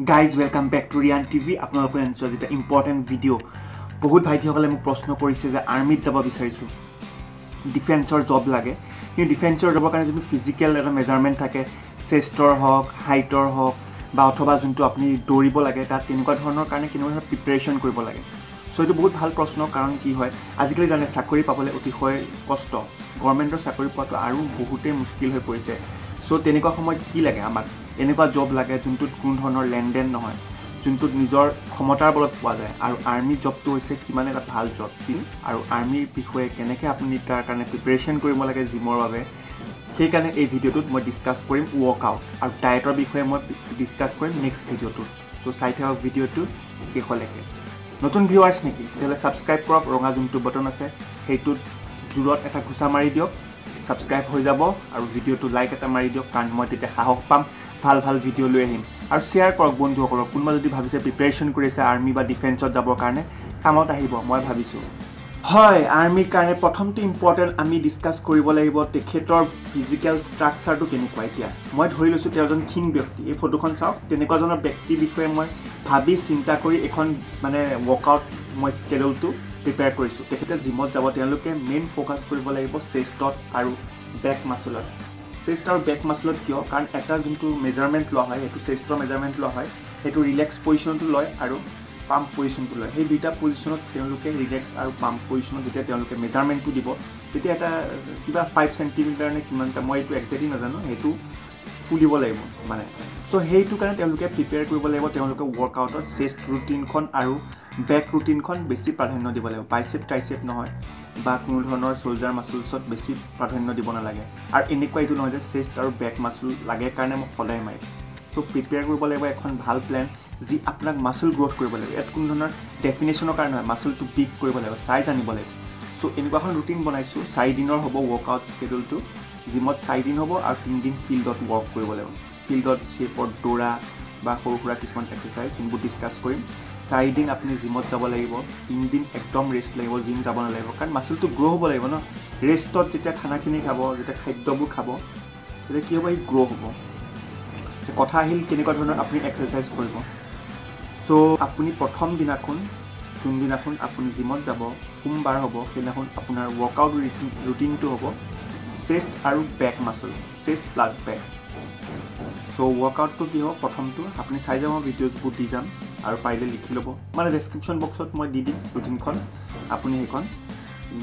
Guys, welcome back to Rian TV. আপোনালোকৰ answer যেটা important video' বহুত ভাইটিসকলে মোক প্ৰশ্ন কৰিছে যে আৰ্মিত যাব বিচাৰিছোঁ, ডিফেন্সৰ জব লাগে। কিন্তু ডিফেন্সৰ জবৰ কাৰণে যোনটো ফিজিকেল এটা মেজাৰমেণ্ট থাকে, চেষ্টৰ হওক, হাইটৰ হওক বা অথবা যোনটো আপুনি দৌৰিব লাগে, তাত তেনেকুৱা ধৰণৰ কাৰণে কেনেকুৱা ধৰণৰ প্ৰিপেৰেশ্যন কৰিব লাগে। চ' এইটো বহুত ভাল প্ৰশ্ন, কাৰণ কি হয় আজিকালি জানে চাকৰি পাবলৈ অতিশয় কষ্ট, গভৰ্ণমেণ্টৰ চাকৰি পোৱাটো আৰু বহুতেই মুস্কিল হৈ পৰিছে। চ' তেনেকুৱা সময়ত কি লাগে আমাক, এনেকুৱা জব লাগে যোনটোত কোনো ধৰণৰ লেনদেন নহয়, যোনটোত নিজৰ ক্ষমতাৰ বলত পোৱা যায়। আৰু আৰ্মি জবটো হৈছে কিমান এটা ভাল জব, আৰু আৰ্মিৰ বিষয়ে কেনেকৈ আপুনি তাৰ কাৰণে প্ৰিপেৰেশ্যন কৰিব লাগে জিমৰ বাবে, সেইকাৰণে এই ভিডিঅ'টোত মই ডিছকাছ কৰিম ৱৰ্কআউট আৰু ডায়েটৰ বিষয়ে মই ডিছকাছ কৰিম নেক্সট ভিডিঅ'টোত। চ' চাই থাকক ভিডিঅ'টো শেষলৈকে। নতুন ভিউৱাৰ্ছ নেকি? তেতিয়াহ'লে ছাবস্ক্ৰাইব কৰক, ৰঙা যোনটো বটন আছে সেইটোত জোৰত এটা ঘুচা মাৰি দিয়ক, ছাবস্ক্ৰাইব হৈ যাব আৰু ভিডিঅ'টো লাইক এটা মাৰি দিয়ক, কাৰণ মই তেতিয়া সাহস পাম ভাল ভাল ভিডিঅ' লৈ আহিম। আৰু শ্বেয়াৰ কৰক বন্ধুসকলক, কোনোবা যদি ভাবিছে প্ৰিপেৰেশ্যন কৰিছে আৰ্মি বা ডিফেন্সত যাবৰ কাৰণে, কামত আহিব মই ভাবিছোঁ। হয়, আৰ্মিৰ কাৰণে প্ৰথমটো ইম্পৰ্টেণ্ট আমি ডিছকাছ কৰিব লাগিব তেখেতৰ ফিজিকেল ষ্ট্ৰাকচাৰটো কেনেকুৱা। এতিয়া মই ধৰি লৈছোঁ তেওঁ এজন ক্ষীণ ব্যক্তি, এই ফটোখন চাওক, তেনেকুৱাজনৰ ব্যক্তিৰ বিষয়ে মই ভাবি চিন্তা কৰি এখন ৱৰ্কআউট মই স্কেডিউলটো প্ৰিপেয়াৰ কৰিছোঁ। তেখেতে জিমত যাব, তেওঁলোকে মেইন ফ'কাছ কৰিব লাগিব চেষ্টত আৰু বেক মাচলত। চেষ্ট আৰু বেক মাচলত কিয়? কাৰণ এটা যোনটো মেজাৰমেণ্ট লোৱা হয়, সেইটো চেষ্টৰ মেজাৰমেণ্ট লোৱা হয়, সেইটো ৰিলেক্স পজিশ্যনটো লয় আৰু পাম্প পজিশ্যনটো লয়। সেই দুইটা পজিশ্যনত তেওঁলোকে ৰিলেক্স আৰু পাম্প পজিশ্যনত যেতিয়া তেওঁলোকে মেজাৰমেণ্টটো দিব, তেতিয়া এটা কিবা 5 চেণ্টিমিটাৰ নে কিমানটা, মই এইটো একজেক্টলি নাজানো, সেইটো ফুলিব লাগিব মানে। চ' সেইটো কাৰণে তেওঁলোকে প্ৰিপেয়াৰ কৰিব লাগিব, তেওঁলোকে ৱৰ্কআউটত চেষ্ট ৰুটিনখন আৰু বেক ৰুটিনখন বেছি প্ৰাধান্য দিব লাগিব। বাইচেপ ট্ৰাইচেপ নহয় বা কোনো ধৰণৰ চল্জাৰ মাচুলছত বেছি প্ৰাধান্য দিব নালাগে। আৰু এনেকুৱা এইটো নহয় যে চেষ্ট আৰু বেক মাচুল লাগে কাৰণে মই সদায় মাৰিম। চ' প্ৰিপেয়াৰ কৰিব লাগিব এখন ভাল প্লেন, যি আপোনাক মাচুল গ্ৰ'থ কৰিব লাগিব। ইয়াত কোনো ধৰণৰ ডেফিনেশ্যনৰ কাৰণে নহয়, মাচুলটো বিগ কৰিব লাগিব, চাইজ আনিব লাগিব। চ' এনেকুৱা এখন ৰুটিন বনাইছোঁ, 4 দিনৰ হ'ব ৱৰ্কআউট স্কেডিউলটো। জিমত 4 দিন হ'ব আৰু 3 দিন ফিল্ডত ৱৰ্ক কৰিব লাগিব। ফিল্ডত শ্বেপত দৌৰা বা সৰু সুৰা কিছুমান এক্সাৰচাইজ যোনবোৰ ডিছকাছ কৰিম। 4 দিন আপুনি জিমত যাব লাগিব, 3 দিন একদম ৰেষ্ট লাগিব, জিম যাব নালাগিব, কাৰণ মাচুলটো গ্ৰ' হ'ব লাগিব ন। ৰেষ্টত যেতিয়া খানাখিনি খাব, যেতিয়া খাদ্যবোৰ খাব, তেতিয়া কি হ'ব, ই গ্ৰ' হ'ব। কথা আহিল কেনেকুৱা ধৰণৰ আপুনি এক্সাৰচাইজ কৰিব। চ' আপুনি প্ৰথম দিনাখন, যোনদিনাখন আপুনি জিমত যাব, সোমবাৰ হ'ব, সেইদিনাখন আপোনাৰ ৱৰ্কআউট ৰুটিনটো হ'ব চেষ্ট আৰু বেক মাচুল, চেষ্ট প্লাছ বেক। চ' ৱৰ্কআউটটো কি হ'ব, প্ৰথমটো আপুনি চাই যাব, ভিডিঅ'জবোৰ দি যাম আৰু পাৰিলে লিখি ল'ব, মানে ডেছক্ৰিপশ্যন বক্সত মই দি দিম ৰুটিনখন, আপুনি সেইখন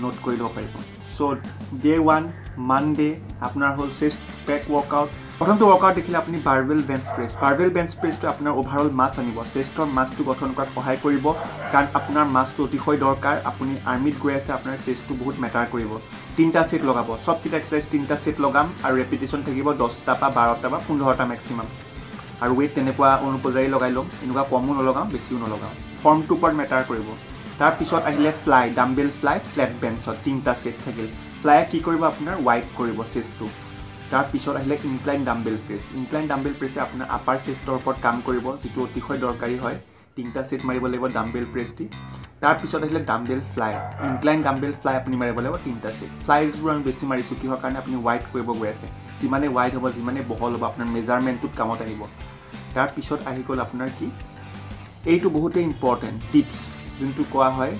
নোট কৰি ল'ব পাৰিব। চ' ডে 1 মানডে আপোনাৰ হ'ল চেষ্ট বেক ৱৰ্কআউট। প্ৰথমটো ৱৰ্কআউট দেখিলে আপুনি barbell bench press. Barbell bench প্ৰেছটো আপোনাৰ অভাৰঅল মাছ আনিব, চেষ্টৰ মাছটো গঠন কৰাত সহায় কৰিব, কাৰণ আপোনাৰ মাছটো অতিশয় দৰকাৰ। আপুনি আৰ্মিত গৈ আছে, আপোনাৰ চেষ্টটো বহুত মেটাৰ কৰিব। 3টা ছেট লগাব, চবকেইটা এক্সাৰচাইজ 3টা ছেট লগাম আৰু ৰেপিটেশ্যন থাকিব 10টা বা 12টা বা 15টা মেক্সিমাম। আৰু ৱেইট তেনেকুৱা অনুপজাৰী লগাই ল'ম, এনেকুৱা কমো নলগাওঁ বেছিও নলগাওঁ, ফৰ্মটোৰ ওপৰত মেটাৰ কৰিব। তাৰপিছত আহিলে ফ্লাই, ডাম্বেল ফ্লাই ফ্লেট বেঞ্চত 3টা ছেট থাকিল। ফ্লাইয়ে কি কৰিব, আপোনাৰ ৱাইড কৰিব চেষ্টটো। তাৰপিছত আহিলে incline dumbbell press. Incline dumbbell প্ৰেছে আপোনাৰ আপাৰ চেষ্টৰ ওপৰত কাম কৰিব, যিটো অতিশয় দৰকাৰী হয়। 3টা ছেট মাৰিব লাগিব ডাম্বেল প্ৰেছ দি। তাৰপিছত আহিলে dumbbell fly, incline dumbbell fly আপুনি মাৰিব লাগিব 3টা ছেট। ফ্লাইজবোৰ আমি বেছি মাৰিছোঁ কিহৰ কাৰণে, আপুনি ৱাইড কৰিব গৈ আছে। যিমানে ৱাইড হ'ব, যিমানে বহল হ'ব, আপোনাৰ মেজাৰমেণ্টটোত কামত আহিব। তাৰপিছত আহি গ'ল আপোনাৰ কি, এইটো বহুতেই ইম্পৰ্টেণ্ট, ডিপছ যোনটো কোৱা হয়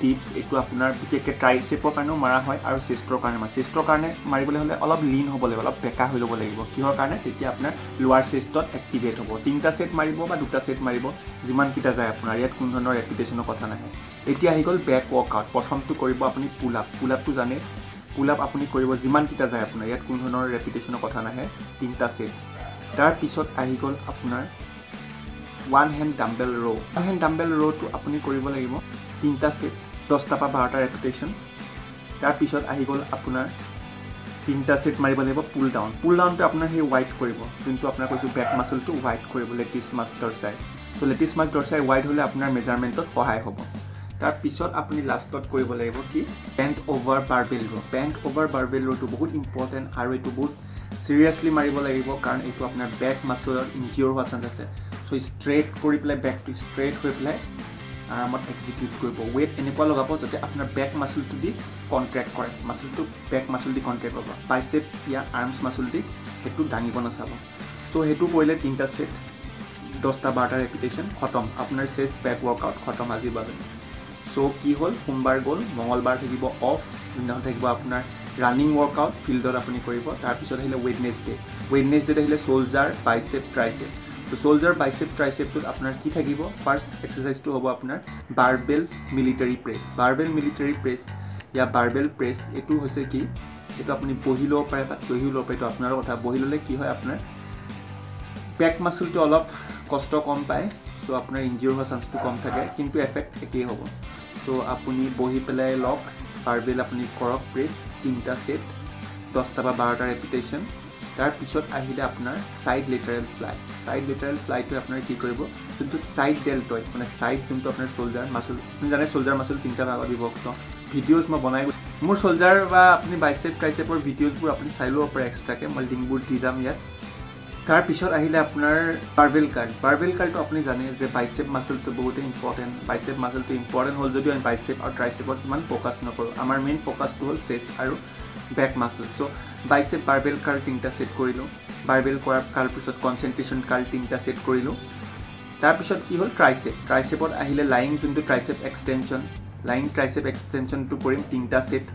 ডিপছ। এইটো আপোনাৰ বিশেষকৈ ট্ৰাইচেপৰ কাৰণেও মাৰা হয় আৰু চেষ্টৰ কাৰণে মাৰে। চেষ্টৰ কাৰণে মাৰিবলৈ হ'লে অলপ লীন হ'ব লাগিব, অলপ বেকা হৈ ল'ব লাগিব। কিহৰ কাৰণে, তেতিয়া আপোনাৰ লোৱাৰ চেষ্টত এক্টিভেট হ'ব। 3টা ছেট মাৰিব বা 2টা ছেট মাৰিব, যিমানকেইটা যায় আপোনাৰ, ইয়াত কোনো ধৰণৰ ৰেপিটেশ্যনৰ কথা নাহে। এতিয়া আহি গ'ল বেক ৱৰ্কআউট। প্ৰথমটো কৰিব আপুনি পুল আপ। পুল আপটো জানে, পুল আপ আপুনি কৰিব যিমানকেইটা যায় আপোনাৰ, ইয়াত কোনো ধৰণৰ ৰেপিটেশ্যনৰ কথা নাহে, 3টা ছেট। তাৰপিছত আহি গ'ল আপোনাৰ ওৱান হেণ্ড ডাম্বেল ৰ'। ওৱান হেণ্ড ডাম্বেল ৰ'টো আপুনি কৰিব লাগিব 3টা ছেট, 10টা বা 12টা ৰেপিটেশ্যন। তাৰপিছত আহি গ'ল আপোনাৰ 3টা ছেট মাৰিব লাগিব পুল ডাউন। পুল ডাউনটো আপোনাৰ সেই ৱাইড কৰিব, যোনটো আপোনাৰ কৈছোঁ বেক মাচলটো ৱাইড কৰিব, লেটিছ মাছ ডৰচাই। চ' লেটিছ মাছ ডৰচাই ৱাইড হ'লে আপোনাৰ মেজাৰমেণ্টত সহায় হ'ব। তাৰপিছত আপুনি লাষ্টত কৰিব লাগিব কি, বেণ্ট অভাৰ বাৰবেল ৰ'। বেণ্ট অভাৰ বাৰবেল ৰ'টো বহুত ইম্পৰ্টেণ্ট আৰু এইটো বহুত চিৰিয়াছলি মাৰিব লাগিব, কাৰণ এইটো আপোনাৰ বেক মাচলৰ ইনজিঅ'ৰ হোৱা চান্স আছে। চ' ষ্ট্ৰেইট কৰি পেলাই, বেকটো ষ্ট্ৰেইট হৈ পেলাই আৰামত এক্সিকিউট কৰিব। ৱেইট এনেকুৱা লগাব যাতে আপোনাৰ বেক মাচলটো দি কণ্ট্ৰেক্ট কৰে, মাচলটো বেক মাচল দি কণ্ট্ৰেক্ট কৰিব। বাইচেপ ইয়াৰ আৰ্মছ মাচল দি সেইটো দাঙিব নাচাব। চ' সেইটো কৰিলে 3টা ছেট 10টা 12টা ৰেপিটেশ্যন খতম আপোনাৰ চেষ্ট বেক ৱৰ্কআউট খতম আজিৰ বাবে সো কি হ'ল সোমবাৰ গ'ল মঙ্গলবাৰ থাকিব অফ দিনাখন থাকিব আপোনাৰ ৰানিং ৱৰ্কআউট ফিল্ডত আপুনি কৰিব তাৰপিছত আহিলে ৱেডনেছডে আহিলে শোল্ডাৰ বাইচেপ ট্ৰাইচেপ তো শোল্ডাৰ বাইচেপ ট্ৰাইচেপটোত আপোনাৰ কি থাকিব ফাৰ্ষ্ট এক্সাৰচাইজটো হ'ব আপোনাৰ বাৰবেল মিলিটাৰী প্ৰেছ ইয়া বাৰবেল প্ৰেছ এইটো হৈছে কি এইটো আপুনি বহি ল'ব পাৰে বা থিয় ল'ব পাৰে এইটো আপোনাৰ কথা বহি ল'লে কি হয় আপোনাৰ বেক মাসলটো অলপ কষ্ট কম পায় সো আপোনাৰ ইনজিউৰ হোৱাৰ চান্সটো কম থাকে কিন্তু এফেক্ট একেই হ'ব সো আপুনি বহি পেলাই লওক বাৰবেল আপুনি কৰক প্ৰেছ 3টা সেট 10টা বা 12টা ৰেপিটেশ্যন তাৰ পিছত আহিলে আপোনাৰ সাইড লেটাৰেল ফ্লাইটো আপোনাৰ কি কৰিব যোনটো সাইড ডেল্টয়েড মানে সাইড যোনটো আপোনাৰ শোল্ডাৰ মাসল আপুনি জানে শোল্ডাৰ মাসল 3টা ভাগত বিভক্ত ভিডিওজ মই বনাই মোৰ শোল্ডাৰ বা আপুনি বাইচেপ ট্ৰাইচেপৰ ভিডিওজবোৰ আপুনি চাই ল'ব পাৰে এক্সট্ৰাকে মই লিংকবোৰ দি যাম ইয়াত তাৰ পিছত আহিলে আপোনাৰ বাৰবেল কাৰ্লটো আপুনি জানে যে বাইচেপ মাসলটো বহুত ইম্পৰ্টেন্ট বাইচেপ মাসলটো ইম্পৰ্টেন্ট হ'ল যদিও আমি বাইচেপ আৰু ট্ৰাইচেপত ইমান ফোকাস নকৰোঁ আমাৰ মেইন ফোকাসটো হ'ল চেষ্ট আৰু back muscle so bicep barbell curl 3টা সেট কৰিলোঁ বাৰবেল কৰাৰ কাৰ্ল পিছত কনচেন্ট্ৰেশ্যন কাৰ্ল 3টা সেট কৰিলোঁ তাৰ পিছত কি হ'ল ট্ৰাইচেপত আহিলে লাইং যোনটো ট্ৰাইচেপ এক্সটেনশ্যনটো কৰিম 3টা সেট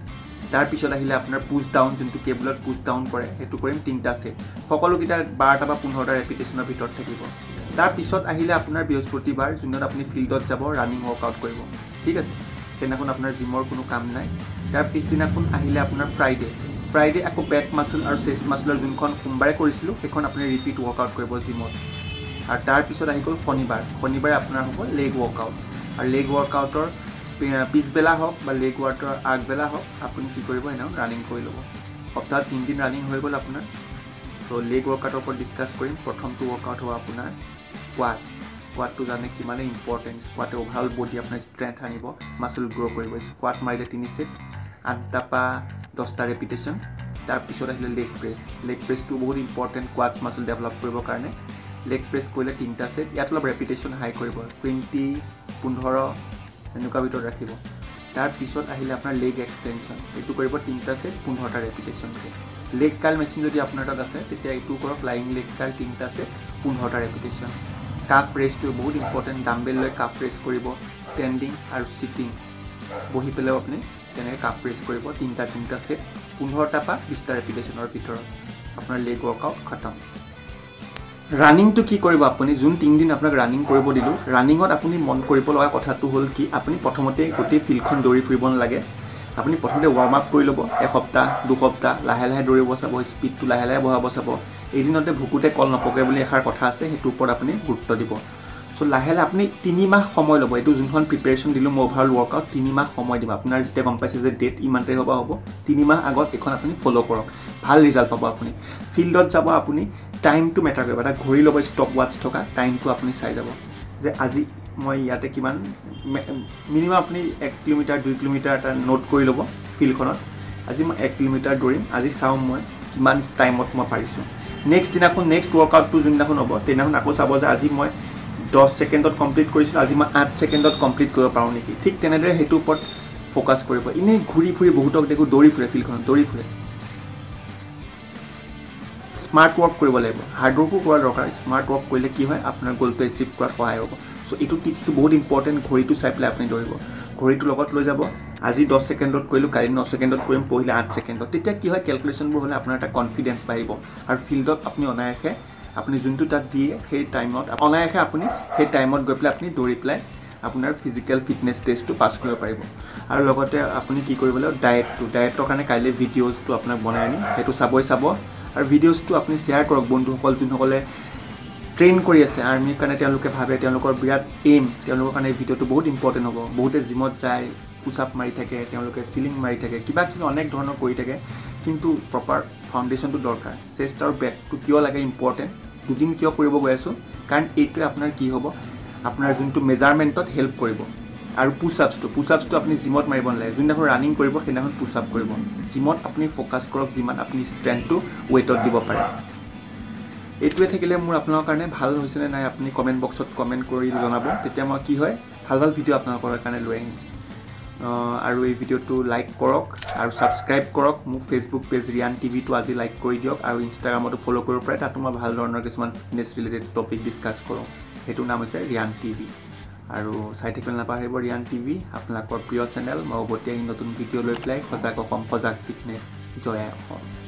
তাৰ পিছত আহিলে আপোনাৰ পুশ ডাউন যোনটো কেবলত পুশ ডাউন কৰে সেইটো কৰিম 3টা সেট সকলোকিটা 12টা বা 15টা ৰেপিটেশ্যনৰ ভিতৰত থাকিব তাৰ পিছত আহিলে আপোনাৰ বৃহস্পতিবাৰ যোনত আপুনি ফিল্ডত যাব ৰানিং ৱৰ্কআউট কৰিব ঠিক আছে তেনাখন আপোনাৰ জিমৰ কোনো কাম নাই তাৰ পিছদিনাখন আহিলে আপোনাৰ ফ্ৰাইডে আকৌ বেক মাসল আৰু চেষ্ট মাসলৰ যোনখন সোমবাৰে কৰিছিলোঁ সেইখন আপুনি ৰিপিট ৱৰ্কআউট কৰিব জিমত আৰু তাৰ পিছত আহি গ'ল শনিবাৰে আপোনাৰ হ'ব লেগ ৱৰ্কআউট আৰু লেগ ৱৰ্কআউটৰ পিছবেলা হওক বা লেগ ৱৰ্কআউটৰ আগবেলা হওক আপুনি কি কৰিব এনেও ৰানিং কৰি ল'ব সপ্তাহত 3 দিন ৰানিং হৈ গ'ল আপোনাৰ সো লেগ ৱৰ্কআউটৰ ওপৰত ডিসকাস কৰিম প্ৰথমটো ৱৰ্কআউট হ'ব আপোনাৰ স্কোৱাটটো জানে কিমানে ইম্পৰ্টেন্ট স্কোৱাটে ওভাৰঅল বডি আপোনাৰ ষ্ট্ৰেংথ আনিব মাসল গ্ৰো কৰিব স্কোৱাট মাৰিলে 3 সেট 8টা বা 10টা ৰেপিটেশ্যন তাৰ পিছত আহিলে লেগ প্ৰেছটো বহুত ইম্পৰ্টেন্ট কোৱাডছ মাসল ডেভেলপ কৰিবৰ কাৰণে লেগ প্ৰেছ কৰিলে 3টা সেট ইয়াত অলপ ৰেপিটেশ্যন হাই কৰিব 20 15 এনেকুৱা ভিতৰত ৰাখিব তাৰ পিছত আহিলে আপোনাৰ লেগ এক্সটেনশ্যন এইটো কৰিব 3টা সেট 15টা ৰেপিটেশ্যন লেগ কাৰ্ল মেচিন যদি আপোনাৰ তাত আছে তেতিয়া এইটো কৰক লাইং লেগ কাৰ্ল 3টা সেট 15টা ৰেপিটেশ্যন কাফ প্ৰেছটো বহুত ইম্পৰ্টেন্ট ডাম্বেল লৈ কাফ প্ৰেছ কৰিব ষ্টেণ্ডিং আৰু সিটিং বহি পেলাও আপুনি তেনেকৈ কাফ প্ৰেছ কৰিব 3টা সেট 15টা বা 20টা ৰেপিটেশ্যনৰ ভিতৰত আপোনাৰ লেগ ৱৰ্কআউট খতম ৰানিংটো কি কৰিব আপুনি যোন 3 দিন আপোনাক ৰানিং কৰিব দিলো ৰানিংত আপুনি মন কৰিব লগা কথাটো হ'ল কি আপুনি প্ৰথমতে গোটেই ফিল্ডখন দৌৰি ফুৰিব নালাগে আপুনি প্ৰথমতে ৱাৰ্ম আপ কৰি ল'ব এসপ্তাহ 2 সপ্তাহ লাহে লাহে দৌৰিব চাব স্পীডটো লাহে লাহে বঢ়াব চাব এদিনতে ভুকুতে কল নপকে বুলি এষাৰ কথা আছে সেইটো ওপৰত আপুনি গুৰুত্ব দিব সো লাহে লাহে আপুনি 3 মাহ সময় ল'ব এইটো যোনখন প্ৰিপাৰেশ্যন দিলো মই ওভাৰঅল ৱৰ্কআউট 3 মাহ সময় দিব আপোনাৰ যেতিয়া গম পাইছে যে ডেট ইমান তাৰিখ হ'ব 3 মাহ আগত এখন আপুনি ফলো কৰক ভাল ৰিজাল্ট পাব আপুনি ফিল্ডত যাব আপুনি টাইমটো মেটাৰ কৰিব এটা ঘড়ী ল'ব ষ্টপ ৱাচ থকা টাইমটো আপুনি চাই যাব যে আজি মই ইয়াতে কিমান মিনিমাম আপুনি 1 কিলোমিটাৰ 2 কিলোমিটাৰ এটা নোট কৰি ল'ব ফিল্ডখনত আজি মই 1 কিলোমিটাৰ দৌৰিম আজি চাওঁ মই কিমান টাইমত মই পাৰিছোঁ নেক্সট ৱৰ্কআউটটো যোনদিনাখন হ'ব তেনেখন আকৌ চাব যে আজি মই 10 সেকেন্ডত কমপ্লিট কৰিছিলোঁ আজি মই 8 সেকেন্ডত কমপ্লিট কৰিব পাৰোঁ নেকি ঠিক তেনেদৰে হেতু ওপৰত ফোকাস কৰিব ইনে ঘূৰি ফুৰি বহুতক দেখো দৌৰি ফুৰে ফিল্ডখনত দৌৰি ফুৰে স্মাৰ্ট ৱৰ্ক কৰিব লাগিব হাৰ্ড ৱৰ্কো কৰা দৰকাৰ স্মাৰ্ট ৱৰ্ক কৰিলে কি হয় আপোনাৰ গোলটো এচিভ কৰাত সহায় হ'ব সো এইটো টিপছটো বহুত ইম্পৰ্টেন্ট ঘড়ীটো চাই পেলাই আপুনি দৌৰিব ঘড়ীটো লগত লৈ যাব আজি 10 সেকেন্ডত কৰিলোঁ কালি 9 সেকেন্ডত কৰিম পহিলে 8 সেকেন্ডত তেতিয়া কি হয় ক্যালকুলেশনবোৰ হ'লে আপোনাৰ এটা কনফিডেন্স বাঢ়িব আৰু ফিল্ডত আপুনি অনায়াসে আপুনি যোনটো তাত দিয়ে সেই টাইমত অনায়াসে আপুনি সেই টাইমত গৈ পেলাই আপুনি দৌৰি পেলাই আপোনাৰ ফিজিক্যাল ফিটনেস টেষ্টটো পাস কৰিব পাৰিব আৰু লগতে আপুনি কি কৰিব লাগিব ডায়েটৰ কাৰণে কাইলে ভিডিওজটো আপোনাক বনাই আনিম হেতু চাব আৰু ভিডিওজটো আপুনি শেয়াৰ কৰক বন্ধুসকল যোনসকলে ট্ৰেইন কৰি আছে আৰ্মিৰ কাৰণে তেওঁলোকে ভাবে তেওঁলোকৰ বিৰাট এম তেওঁলোকৰ কাৰণে ভিডিওটো বহুত ইম্পৰ্টেন্ট হ'ব বহুতে জিমত যায় পুশ আপ মাৰি থাকে তেওঁলোকে সিলিং মাৰি থাকে কিবা কিবি অনেক ধৰণৰ কৰি থাকে কিন্তু প্ৰপাৰ ফাউন্ডেশনটো দৰকাৰ চেষ্ট আৰু বেকটো কিয় লাগে ইম্পৰ্টেন্ট দুদিন কিয় কৰিব গৈ আছো কাৰণ এইটোৱে আপোনাৰ কি হ'ব আপোনাৰ যোনটো মেজাৰমেন্টত হেল্প কৰিব আৰু পুশ আপছটো আপুনি জিমত মাৰিব নালাগে যোনদিনাখন ৰানিং কৰিব সেইদিনাখন পুশ আপ কৰিব জিমত আপুনি ফোকাস কৰক যিমান আপুনি ষ্ট্ৰেংথটো ওয়েটত দিব পাৰে এইটোৱে থাকিলে মোৰ আপোনালোকৰ কাৰণে ভাল হৈছে নে নাই আপুনি কমেন্ট বক্সত কমেন্ট কৰি জনাব তেতিয়া মই কি হয় ভাল ভিডিও আপোনালোকৰ কাৰণে লৈ আহিম আৰু এই ভিডিওটো লাইক কৰক আৰু সাবস্ক্ৰাইব কৰক মোৰ ফেসবুক পেজ ৰিয়ান টিভিটো আজি লাইক কৰি দিয়ক আৰু ইনষ্টাগ্ৰামতো ফলো কৰিব পাৰে তাতো মই ভাল ধৰণৰ কিছুমান ফিটনেস ৰিলেটেড টপিক ডিসকাস কৰোঁ সেইটোৰ নাম হৈছে ৰিয়ান টিভি আৰু চাই থাকিবলৈ নাপাহৰিব ৰিয়ান টিভি আপোনালোকৰ প্ৰিয় চেনেল মই উভতি আহি নতুন ভিডিঅ' লৈ পেলাই সজাগ অসম সজাগ ফিটনেছ জয় অসম